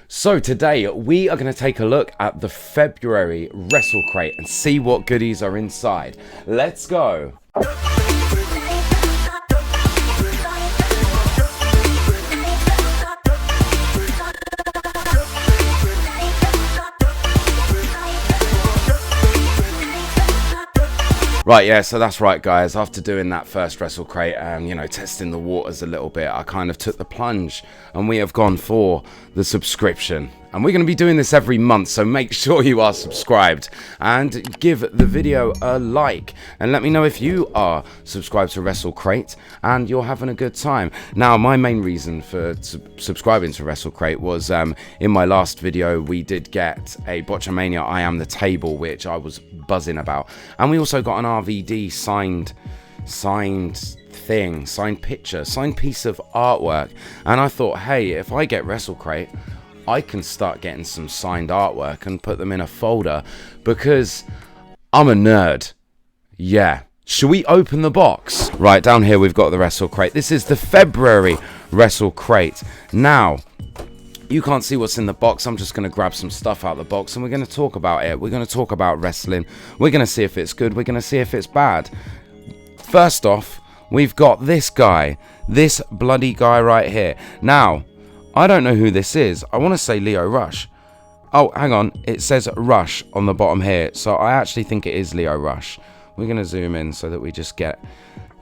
So today we are going to take a look at the February Wrestle Crate and see what goodies are inside. Let's go! Right, yeah, so that's right, guys. After doing that first Wrestle Crate and, testing the waters a little bit, I kind of took the plunge and we have gone for the subscription. And we're going to be doing this every month, so make sure you are subscribed and give the video a like. And let me know if you are subscribed to Wrestle Crate and you're having a good time. Now, my main reason for subscribing to Wrestle Crate was in my last video, we did get a Botchamania I Am the Table, which I was buzzing about. And we also got an RVD signed picture, signed piece of artwork. And I thought, hey, if I get Wrestle Crate, I can start getting some signed artwork and put them in a folder because I'm a nerd. Yeah. Should we open the box? Right, down here we've got the Wrestle Crate. This is the February Wrestle Crate. Now, you can't see what's in the box. I'm just going to grab some stuff out of the box and we're going to talk about it. We're going to talk about wrestling. We're going to see if it's good. We're going to see if it's bad. First off, we've got this guy. This bloody guy right here. Now, I don't know who this is. I want to say Lio Rush. Oh, hang on. It says Rush on the bottom here. So I actually think it is Lio Rush. We're going to zoom in so that we just get...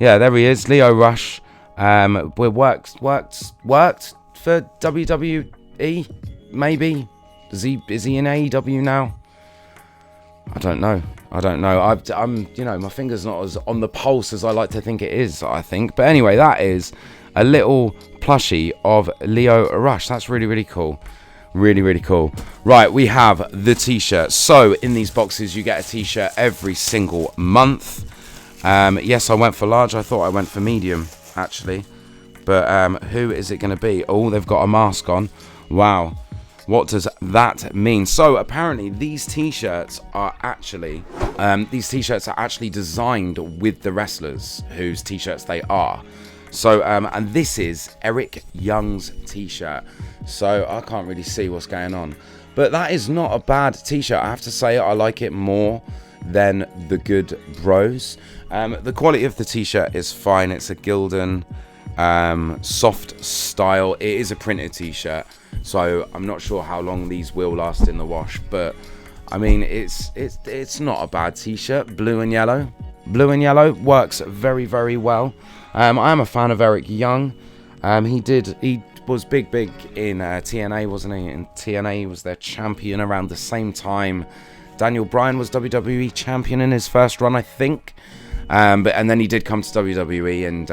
Yeah, there he is. Lio Rush. We worked for WWE, maybe. Is he in AEW now? I don't know. I'm my finger's not as on the pulse as I like to think it is, I think. But anyway, that is a little plushie of Lio Rush. That's really, really cool. Really, really cool. Right, we have the t-shirt. So in these boxes, you get a t-shirt every single month. Yes, I went for large. I thought I went for medium, actually. But who is it going to be? Oh, they've got a mask on. Wow. What does that mean? So apparently these t-shirts are actually designed with the wrestlers whose t-shirts they are. So and this is Eric Young's t-shirt. So I can't really see what's going on, but that is not a bad t-shirt. I have to say I like it more than the Good Bros. The quality of the t-shirt is fine. It's a Gildan soft style. It is a printed t-shirt. So I'm not sure how long these will last in the wash, but I mean it's not a bad t-shirt. Blue and yellow works very, very well. I am a fan of Eric Young. He was big in TNA, wasn't he? In TNA, he was their champion around the same time Daniel Bryan was WWE champion in his first run, I think. And then he did come to WWE, and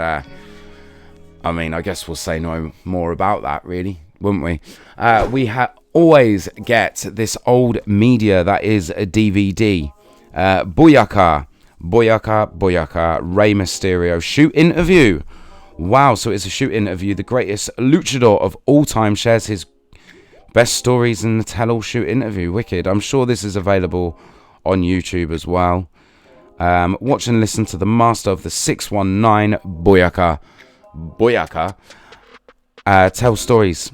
I guess we'll say no more about that, really, wouldn't we? We always get this old media that is a DVD. Booyaka, Rey Mysterio shoot interview. Wow, so it's a shoot interview. The greatest luchador of all time shares his best stories in the tell-all shoot interview. Wicked. I'm sure this is available on YouTube as well. Watch and listen to the master of the 619, Booyaka. Tell stories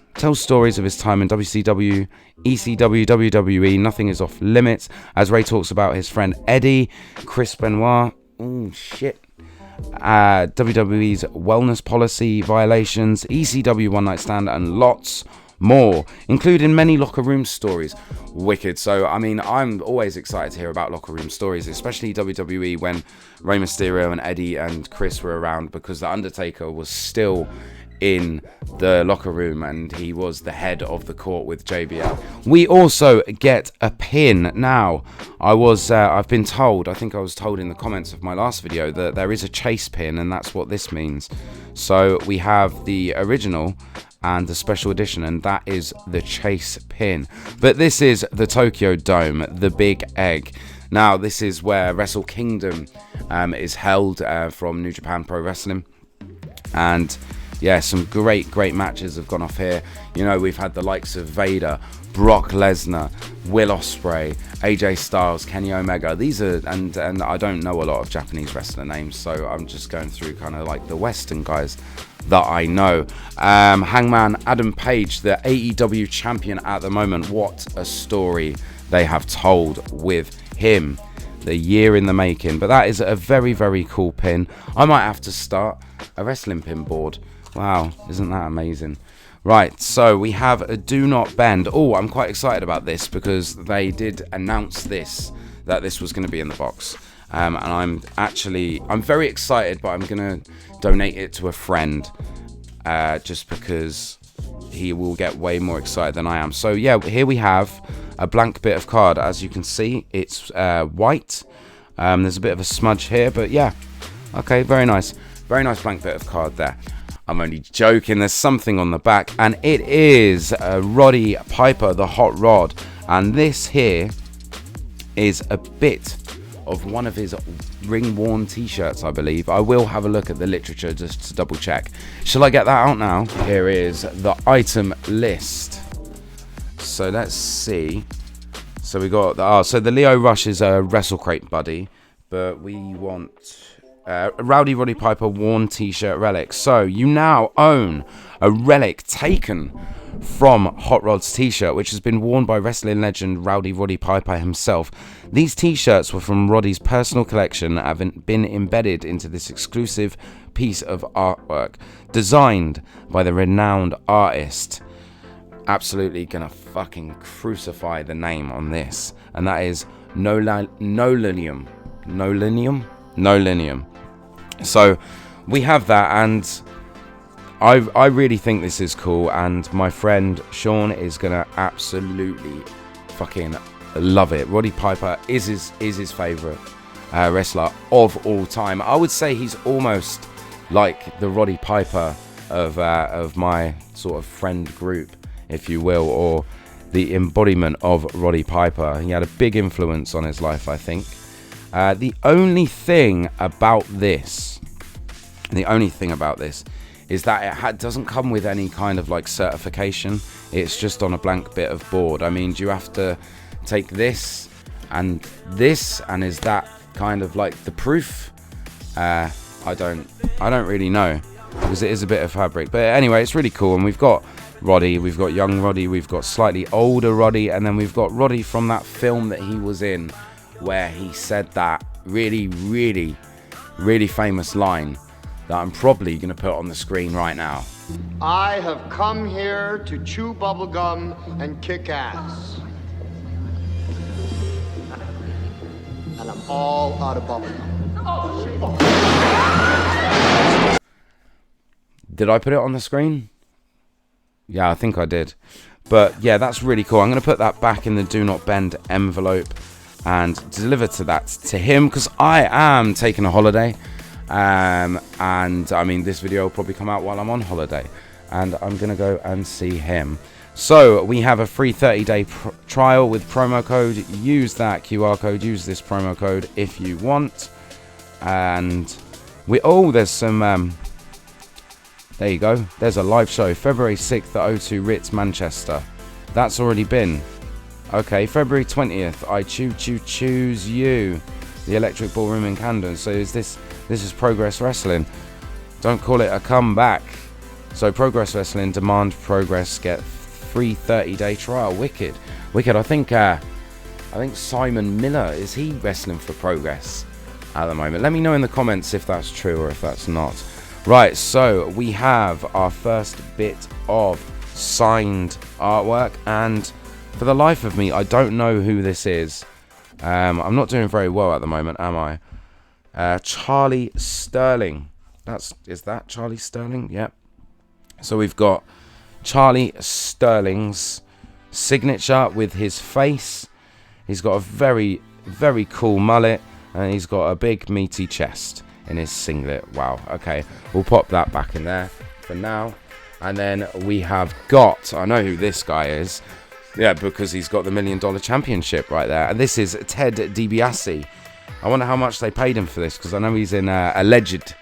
of his time in WCW, ECW, WWE. Nothing is off limits, as Ray talks about his friend Eddie, Chris Benoit. Oh shit. WWE's wellness policy violations, ECW one night stand, and lots more, including many locker room stories. Wicked. So I'm always excited to hear about locker room stories, especially WWE when Rey Mysterio and Eddie and Chris were around, because the Undertaker was still in the locker room and he was the head of the court with JBL. We also get a pin. Now, I've been told, I think I was told in the comments of my last video, that there is a chase pin, and that's what this means. So we have the original and the special edition, and that is the chase pin. But this is the Tokyo Dome, the Big Egg. Now, this is where Wrestle Kingdom is held from New Japan Pro Wrestling. And yeah, some great matches have gone off here. You know, we've had the likes of Vader, Brock Lesnar, Will Ospreay, AJ Styles, Kenny Omega. These are, and I don't know a lot of Japanese wrestler names, so I'm just going through kind of like the Western guys that I know. Hangman Adam Page, the AEW champion at the moment. What a story they have told with him. The year in the making. But that is a very cool pin. I might have to start a wrestling pin board. Wow, isn't that amazing? Right, so we have a Do Not Bend. Oh, I'm quite excited about this because they did announce this, that this was going to be in the box. And I'm very excited, but I'm going to donate it to a friend just because he will get way more excited than I am. So yeah, here we have a blank bit of card. As you can see, it's white. There's a bit of a smudge here, but yeah, okay, very nice blank bit of card there. I'm only joking. There's something on the back, and it is Roddy Piper, the Hot Rod, and this here is a bit of one of his ring-worn t-shirts, I believe. I will have a look at the literature just to double check. Shall I get that out now? Here is the item list. So let's see. So we got so the Leo Rush is a Wrestle Crate buddy, but we want Rowdy Roddy Piper worn t-shirt relic. So you now own a relic taken from Hot Rod's t-shirt, which has been worn by wrestling legend Rowdy Roddy Piper himself. These t-shirts were from Roddy's personal collection and have been embedded into this exclusive piece of artwork designed by the renowned artist. Absolutely gonna fucking crucify the name on this, and that is Nolinium. So we have that, and I really think this is cool, and my friend Sean is gonna absolutely fucking love it. Roddy Piper is his favorite wrestler of all time. I would say he's almost like the Roddy Piper of my sort of friend group, if you will, or the embodiment of Roddy Piper. He had a big influence on his life, I think. The only thing about this is that it doesn't come with any kind of like certification. It's just on a blank bit of board. I mean, do you have to take this, and is that kind of like the proof? I don't really know, because it is a bit of fabric. But anyway, it's really cool, and we've got Roddy, we've got young Roddy, we've got slightly older Roddy, and then we've got Roddy from that film that he was in, where he said that really famous line that I'm probably going to put on the screen right now. I have come here to chew bubblegum and kick ass. And I'm all out of bubblegum. Did I put it on the screen? Yeah, I think I did. But yeah, that's really cool. I'm going to put that back in the Do Not Bend envelope and deliver to him, because I am taking a holiday. And I mean, this video will probably come out while I'm on holiday, and I'm going to go and see him. So we have a free 30-day trial with promo code. Use that QR code. Use this promo code if you want. And there's some... there you go. There's a live show. February 6th at O2 Ritz, Manchester. That's already been. Okay, February 20th. I choose you. The Electric Ballroom in Camden. So this is Progress Wrestling. Don't call it a comeback. So Progress Wrestling, demand progress, get free 30-day trial. Wicked. I think Simon Miller, is he wrestling for Progress at the moment? Let me know in the comments if that's true or if that's not. Right, so we have our first bit of signed artwork, and for the life of me, I don't know who this is. I'm not doing very well at the moment, am I? Charlie Sterling. Is that Charlie Sterling? Yep. So we've got Charlie Sterling's signature with his face. He's got a very cool mullet, and he's got a big meaty chest in his singlet. Wow. Okay, we'll pop that back in there for now. And then we have got, I know who this guy is. Yeah, because he's got the $1 Million Championship right there. And this is Ted Dibiase. I wonder how much they paid him for this, because I know he's in Alleged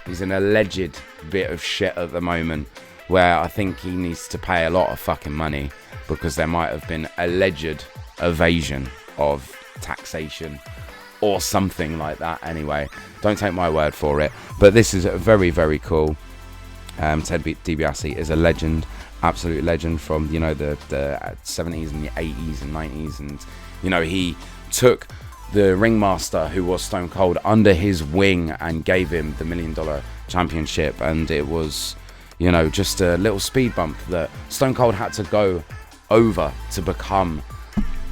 He's an alleged bit of shit at the moment, where I think he needs to pay a lot of fucking money because there might have been alleged evasion of taxation or something like that. Anyway, don't take my word for it, but this is very, very cool. Ted DiBiase is a legend, absolute legend from, you know, the 70s and the 80s and 90s, and, you know, he took the ringmaster who was Stone Cold under his wing and gave him the $1 Million Championship, and it was, you know, just a little speed bump that Stone Cold had to go over to become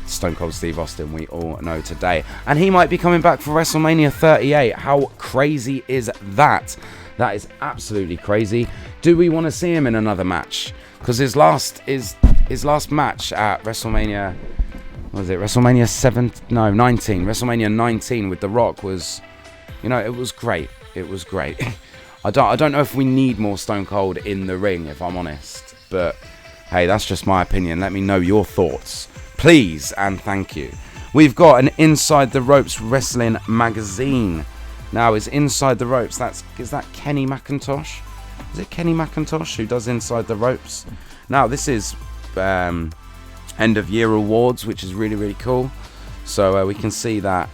Stone Cold Steve Austin we all know today. And he might be coming back for WrestleMania 38. How crazy is that? That is absolutely crazy. Do we want to see him in another match? Because his last match at WrestleMania, what was it? WrestleMania 19. WrestleMania 19 with The Rock was, you know, it was great. It was great. I don't know if we need more Stone Cold in the ring, if I'm honest. But hey, that's just my opinion. Let me know your thoughts, please, and thank you. We've got an Inside the Ropes Wrestling magazine. Now, is Inside the Ropes, is that Kenny McIntosh? Is it Kenny McIntosh who does Inside the Ropes? Now, this is end of year awards, which is really, really cool. So we can see that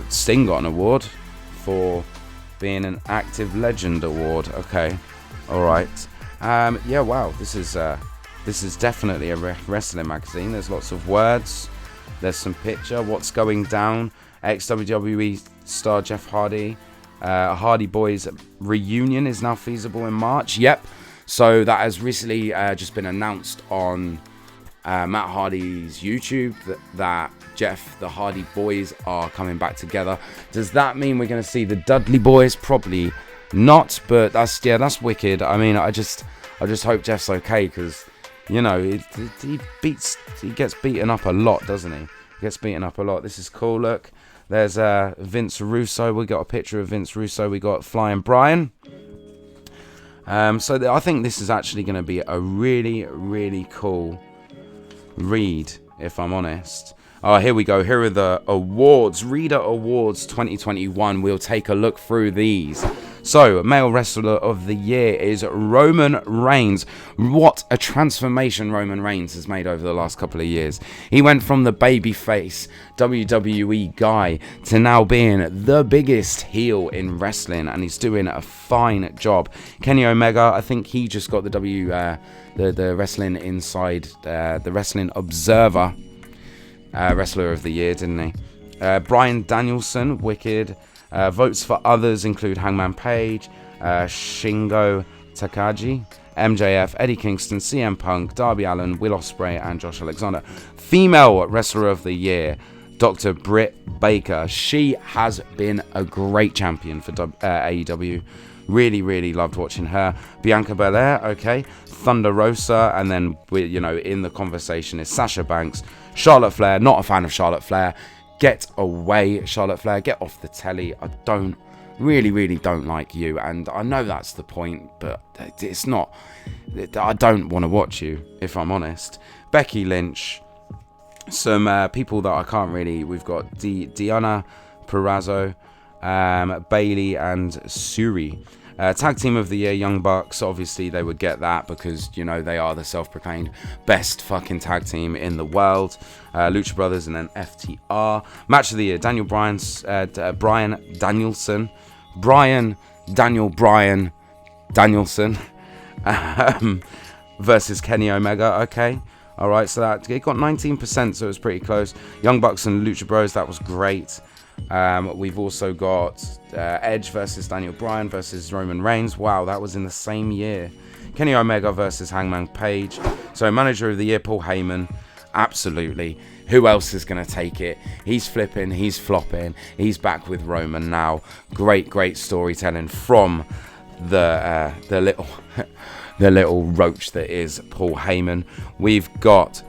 Sting got an award for being an active legend award. Okay, all right. Yeah, wow. This is definitely a wrestling magazine. There's lots of words. There's some picture. What's going down? Ex-WWE star Jeff Hardy. Hardy Boys reunion is now feasible in March. Yep. So that has recently just been announced on Matt Hardy's YouTube that Jeff, the Hardy Boys are coming back together. Does that mean we're going to see the Dudley Boys? Probably not, but that's wicked. I mean, I just hope Jeff's okay, because, you know, he gets beaten up a lot, doesn't he? He gets beaten up a lot. This is cool. Look, there's Vince Russo. We got a picture of Vince Russo. We got Flying Brian. So I think this is actually going to be a really, really cool read, if I'm honest. Oh, here we go. Here are the awards. Reader Awards 2021. We'll take a look through these. So, Male Wrestler of the Year is Roman Reigns. What a transformation Roman Reigns has made over the last couple of years. He went from the babyface WWE guy to now being the biggest heel in wrestling, and he's doing a fine job. Kenny Omega, I think he just got the Wrestling Inside, the Wrestling Observer Wrestler of the Year, didn't he? Bryan Danielson, wicked. Votes for others include Hangman Page, Shingo Takagi, MJF, Eddie Kingston, CM Punk, Darby Allin, Will Ospreay, and Josh Alexander. Female Wrestler of the Year, Dr. Britt Baker. She has been a great champion for AEW. Really, really loved watching her. Bianca Belair, okay. Thunder Rosa, and then, you know, in the conversation is Sasha Banks. Charlotte Flair, not a fan of Charlotte Flair. Get away, Charlotte Flair. Get off the telly. I really don't like you. And I know that's the point, but it's not. I don't want to watch you, if I'm honest. Becky Lynch. Some people that I can't really. We've got Deonna Purrazzo, Bailey, and Suri. Tag Team of the Year, Young Bucks. Obviously, they would get that because, you know, they are the self-proclaimed best fucking tag team in the world. Lucha Brothers and then FTR. Match of the Year, Brian Danielson. Versus Kenny Omega. Okay. All right. So that it got 19%, so it was pretty close. Young Bucks and Lucha Bros. That was great. We've also got Edge versus Daniel Bryan versus Roman Reigns. Wow, that was in the same year. Kenny Omega versus Hangman Page. So, Manager of the Year, Paul Heyman. Absolutely. Who else is going to take it? He's flipping, he's flopping. He's back with Roman now. Great storytelling from the little the little roach that is Paul Heyman. We've got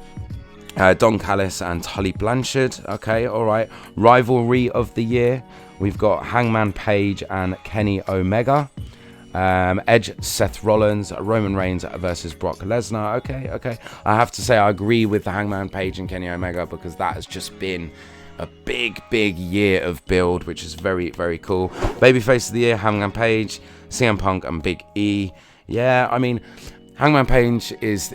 Don Callis and Tully Blanchard. Okay, all right. Rivalry of the Year. We've got Hangman Page and Kenny Omega. Edge, Seth Rollins, Roman Reigns versus Brock Lesnar. Okay. I have to say I agree with the Hangman Page and Kenny Omega because that has just been a big year of build, which is very, very cool. Babyface of the year, Hangman Page, CM Punk, and Big E. Yeah, I mean, Hangman Page he's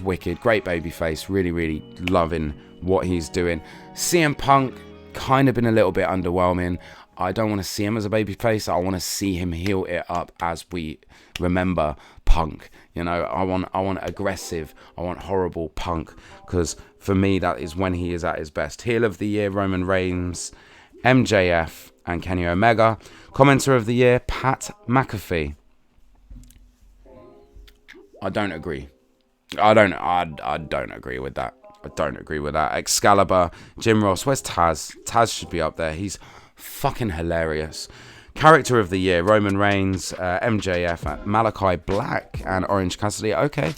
wicked, great babyface, really loving what he's doing. CM Punk kind of been a little bit underwhelming. I don't want to see him as a babyface. I want to see him heal it up as we remember Punk. You know, I want aggressive, I want horrible Punk, because for me that is when he is at his best. Heel of the year, Roman Reigns, MJF, and Kenny Omega. Commenter of the year, Pat McAfee. I don't agree. I don't agree with that. I don't agree with that. Excalibur, Jim Ross. Where's Taz? Taz should be up there. He's fucking hilarious. Character of the year, Roman Reigns, MJF, Malachi Black, and Orange Cassidy. Okay.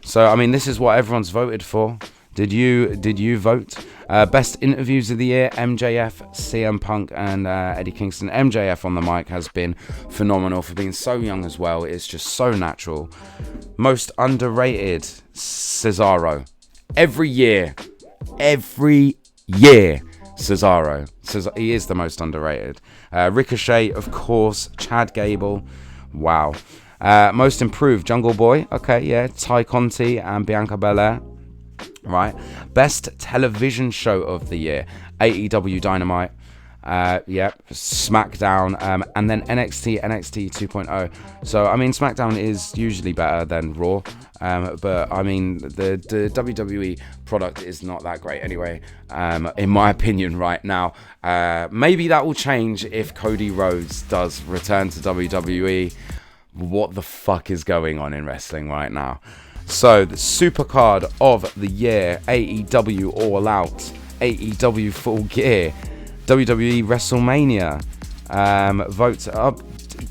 So, I mean, this is what everyone's voted for. Did you vote? Best interviews of the year, MJF, CM Punk, and Eddie Kingston. MJF on the mic has been phenomenal for being so young as well. It's just so natural. Most underrated, Cesaro. Every year, Cesaro. He is the most underrated. Ricochet, of course. Chad Gable. Wow. Most improved, Jungle Boy. Okay, yeah. Ty Conti and Bianca Belair. Right. Best television show of the year, AEW Dynamite. SmackDown, and then NXT 2.0. So I mean, SmackDown is usually better than Raw, but I mean the WWE product is not that great anyway, in my opinion right now. Maybe that will change if Cody Rhodes does return to WWE. What the fuck is going on in wrestling right now? So the supercard of the year, AEW All Out, AEW Full Gear, WWE WrestleMania, votes up,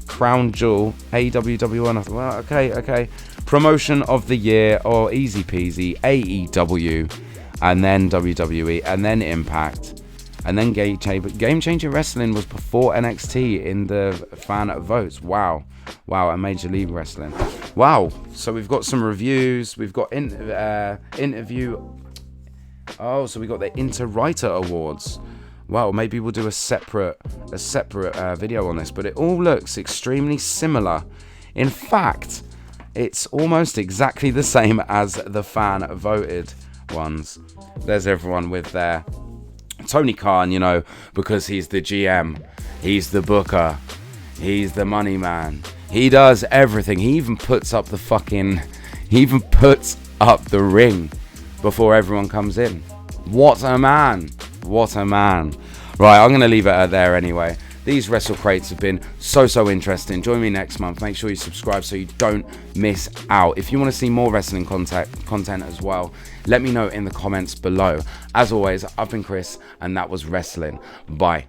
Crown Jewel, AEW. Well, okay. Promotion of the year, or easy peasy, AEW, and then WWE, and then Impact, and then Game Changer Wrestling was before NXT in the fan votes. Wow, and Major League Wrestling. Wow. So we've got some reviews. We've got interview. Oh, so we got the Interwriter Awards. Wow, maybe we'll do a separate video on this, but it all looks extremely similar. In fact, it's almost exactly the same as the fan voted ones. There's everyone with their Tony Khan, you know, because he's the GM, he's the booker, he's the money man. He does everything. He even puts up the ring before everyone comes in. What a man. Right, I'm going to leave it there anyway. These Wrestle Crates have been so interesting. Join me next month. Make sure you subscribe so you don't miss out. If you want to see more wrestling content as well, let me know in the comments below. As always, I've been Chris, and that was Wrestling. Bye.